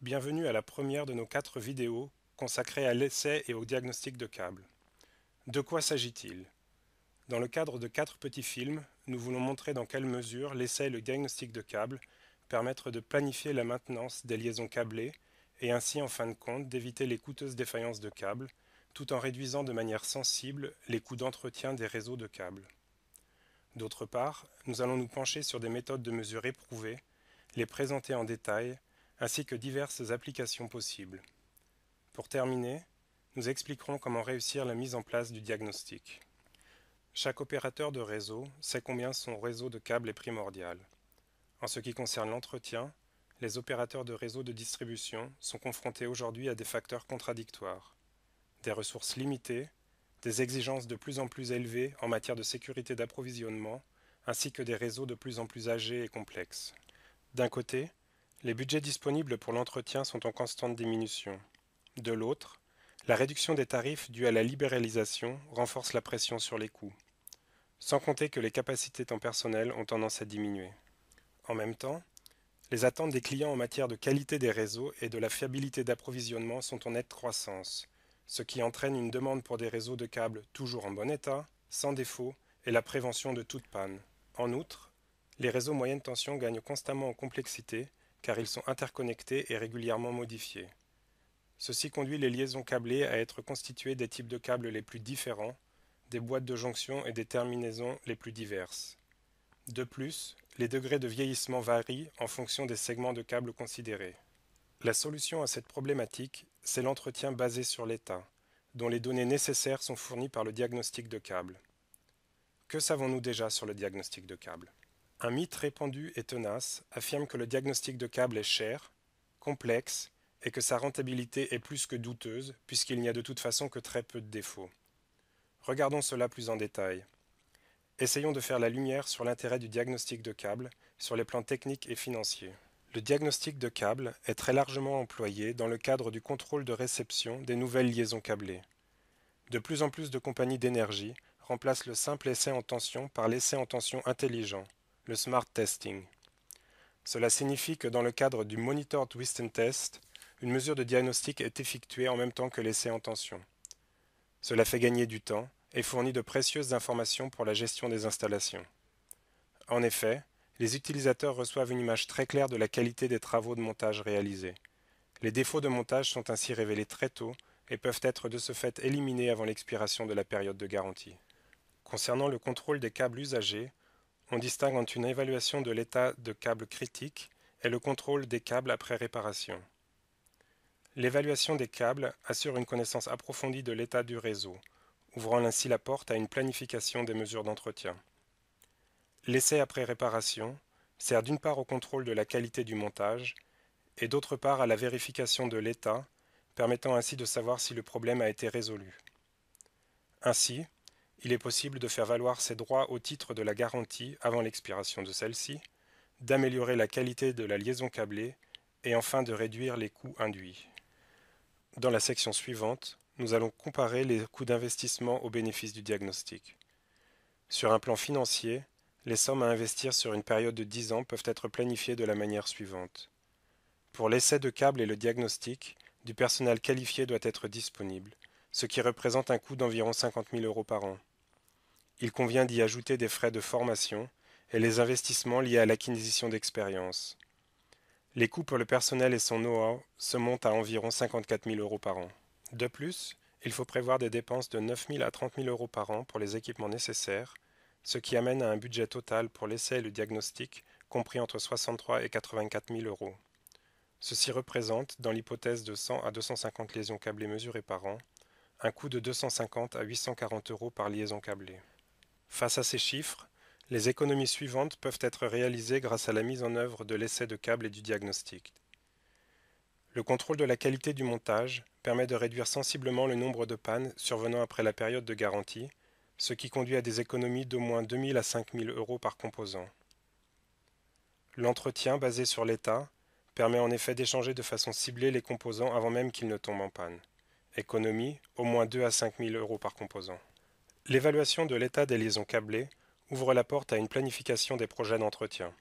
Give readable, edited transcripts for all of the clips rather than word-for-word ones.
Bienvenue à la première de nos 4 vidéos consacrées à l'essai et au diagnostic de câbles. De quoi s'agit-il? Dans le cadre de 4 petits films, nous voulons montrer dans quelle mesure l'essai et le diagnostic de câbles permettent de planifier la maintenance des liaisons câblées et ainsi en fin de compte d'éviter les coûteuses défaillances de câbles, tout en réduisant de manière sensible les coûts d'entretien des réseaux de câbles. D'autre part, nous allons nous pencher sur des méthodes de mesure éprouvées, les présenter en détail, ainsi que diverses applications possibles. Pour terminer, nous expliquerons comment réussir la mise en place du diagnostic. Chaque opérateur de réseau sait combien son réseau de câbles est primordial. En ce qui concerne l'entretien, les opérateurs de réseau de distribution sont confrontés aujourd'hui à des facteurs contradictoires, des ressources limitées, des exigences de plus en plus élevées en matière de sécurité d'approvisionnement, ainsi que des réseaux de plus en plus âgés et complexes. D'un côté, les budgets disponibles pour l'entretien sont en constante diminution. De l'autre, la réduction des tarifs due à la libéralisation renforce la pression sur les coûts, sans compter que les capacités en personnel ont tendance à diminuer. En même temps, les attentes des clients en matière de qualité des réseaux et de la fiabilité d'approvisionnement sont en nette croissance, ce qui entraîne une demande pour des réseaux de câbles toujours en bon état, sans défaut, et la prévention de toute panne. En outre, les réseaux moyenne tension gagnent constamment en complexité car ils sont interconnectés et régulièrement modifiés. Ceci conduit les liaisons câblées à être constituées des types de câbles les plus différents, des boîtes de jonction et des terminaisons les plus diverses. De plus, les degrés de vieillissement varient en fonction des segments de câbles considérés. La solution à cette problématique, c'est l'entretien basé sur l'état, dont les données nécessaires sont fournies par le diagnostic de câble. Que savons-nous déjà sur le diagnostic de câble? Un mythe répandu et tenace affirme que le diagnostic de câble est cher, complexe et que sa rentabilité est plus que douteuse puisqu'il n'y a de toute façon que très peu de défauts. Regardons cela plus en détail. Essayons de faire la lumière sur l'intérêt du diagnostic de câble sur les plans techniques et financiers. Le diagnostic de câble est très largement employé dans le cadre du contrôle de réception des nouvelles liaisons câblées. De plus en plus de compagnies d'énergie remplacent le simple essai en tension par l'essai en tension intelligent, le smart testing. Cela signifie que dans le cadre du Monitored Within Test, une mesure de diagnostic est effectuée en même temps que l'essai en tension. Cela fait gagner du temps et fournit de précieuses informations pour la gestion des installations. En effet, les utilisateurs reçoivent une image très claire de la qualité des travaux de montage réalisés. Les défauts de montage sont ainsi révélés très tôt et peuvent être de ce fait éliminés avant l'expiration de la période de garantie. Concernant le contrôle des câbles usagés, on distingue entre une évaluation de l'état de câble critique et le contrôle des câbles après réparation. L'évaluation des câbles assure une connaissance approfondie de l'état du réseau, ouvrant ainsi la porte à une planification des mesures d'entretien. L'essai après réparation sert d'une part au contrôle de la qualité du montage et d'autre part à la vérification de l'état, permettant ainsi de savoir si le problème a été résolu. Ainsi, il est possible de faire valoir ses droits au titre de la garantie avant l'expiration de celle-ci, d'améliorer la qualité de la liaison câblée et enfin de réduire les coûts induits. Dans la section suivante, nous allons comparer les coûts d'investissement aux bénéfices du diagnostic. Sur un plan financier, les sommes à investir sur une période de 10 ans peuvent être planifiées de la manière suivante. Pour l'essai de câble et le diagnostic, du personnel qualifié doit être disponible, ce qui représente un coût d'environ 50 000 euros par an. Il convient d'y ajouter des frais de formation et les investissements liés à l'acquisition d'expérience. Les coûts pour le personnel et son know-how se montent à environ 54 000 euros par an. De plus, il faut prévoir des dépenses de 9 000 à 30 000 euros par an pour les équipements nécessaires, ce qui amène à un budget total pour l'essai et le diagnostic compris entre 63 et 84 000 euros. Ceci représente, dans l'hypothèse de 100 à 250 liaisons câblées mesurées par an, un coût de 250 à 840 euros par liaison câblée. Face à ces chiffres, les économies suivantes peuvent être réalisées grâce à la mise en œuvre de l'essai de câble et du diagnostic. Le contrôle de la qualité du montage permet de réduire sensiblement le nombre de pannes survenant après la période de garantie, ce qui conduit à des économies d'au moins 2 000 à 5 000 euros par composant. L'entretien basé sur l'état permet en effet d'échanger de façon ciblée les composants avant même qu'ils ne tombent en panne. Économie, au moins 2 à 5 000 euros par composant. L'évaluation de l'état des liaisons câblées ouvre la porte à une planification des projets d'entretien.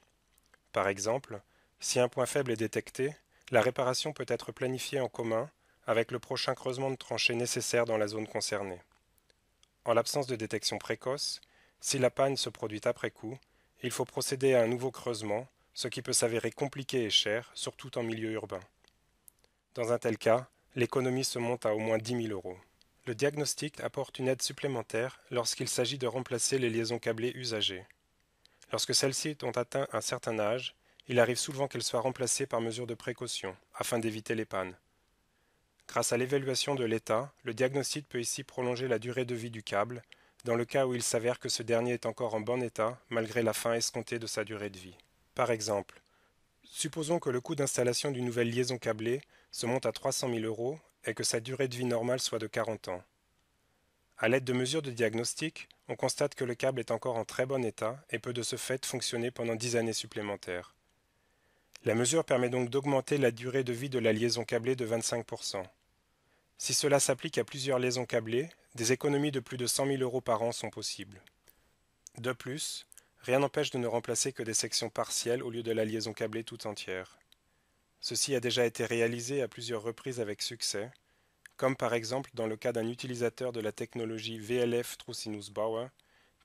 Par exemple, si un point faible est détecté, La réparation peut être planifiée en commun avec le prochain creusement de tranchée nécessaire dans la zone concernée. En l'absence de détection précoce, si la panne se produit après coup, il faut procéder à un nouveau creusement, ce qui peut s'avérer compliqué et cher, surtout en milieu urbain. Dans un tel cas, l'économie se monte à au moins 10 000 euros. Le diagnostic apporte une aide supplémentaire lorsqu'il s'agit de remplacer les liaisons câblées usagées. Lorsque celles-ci ont atteint un certain âge, il arrive souvent qu'elles soient remplacées par mesure de précaution, afin d'éviter les pannes. Grâce à l'évaluation de l'état, le diagnostic peut ici prolonger la durée de vie du câble, dans le cas où il s'avère que ce dernier est encore en bon état, malgré la fin escomptée de sa durée de vie. Par exemple, supposons que le coût d'installation d'une nouvelle liaison câblée se monte à 300 000 euros et que sa durée de vie normale soit de 40 ans. À l'aide de mesures de diagnostic, on constate que le câble est encore en très bon état et peut de ce fait fonctionner pendant 10 années supplémentaires. La mesure permet donc d'augmenter la durée de vie de la liaison câblée de 25%. Si cela s'applique à plusieurs liaisons câblées, des économies de plus de 100 000 euros par an sont possibles. De plus, rien n'empêche de ne remplacer que des sections partielles au lieu de la liaison câblée tout entière. Ceci a déjà été réalisé à plusieurs reprises avec succès, comme par exemple dans le cas d'un utilisateur de la technologie VLF Trucinus Bauer,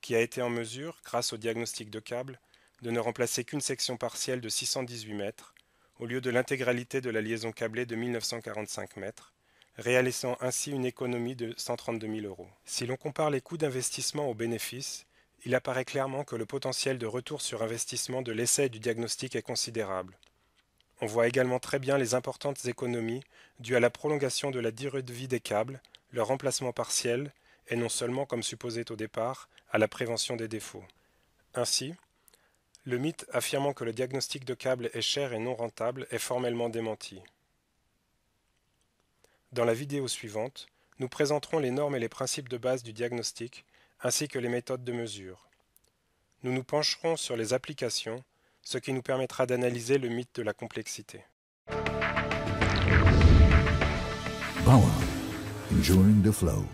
qui a été en mesure, grâce au diagnostic de câble, de ne remplacer qu'une section partielle de 618 mètres, au lieu de l'intégralité de la liaison câblée de 1945 mètres, réalisant ainsi une économie de 132 000 euros. Si l'on compare les coûts d'investissement aux bénéfices, il apparaît clairement que le potentiel de retour sur investissement de l'essai et du diagnostic est considérable. On voit également très bien les importantes économies dues à la prolongation de la durée de vie des câbles, leur remplacement partiel, et non seulement, comme supposé au départ, à la prévention des défauts. Ainsi, le mythe affirmant que le diagnostic de câble est cher et non rentable est formellement démenti. Dans la vidéo suivante, nous présenterons les normes et les principes de base du diagnostic, ainsi que les méthodes de mesure. Nous nous pencherons sur les applications, ce qui nous permettra d'analyser le mythe de la complexité. Power, enjoying the flow.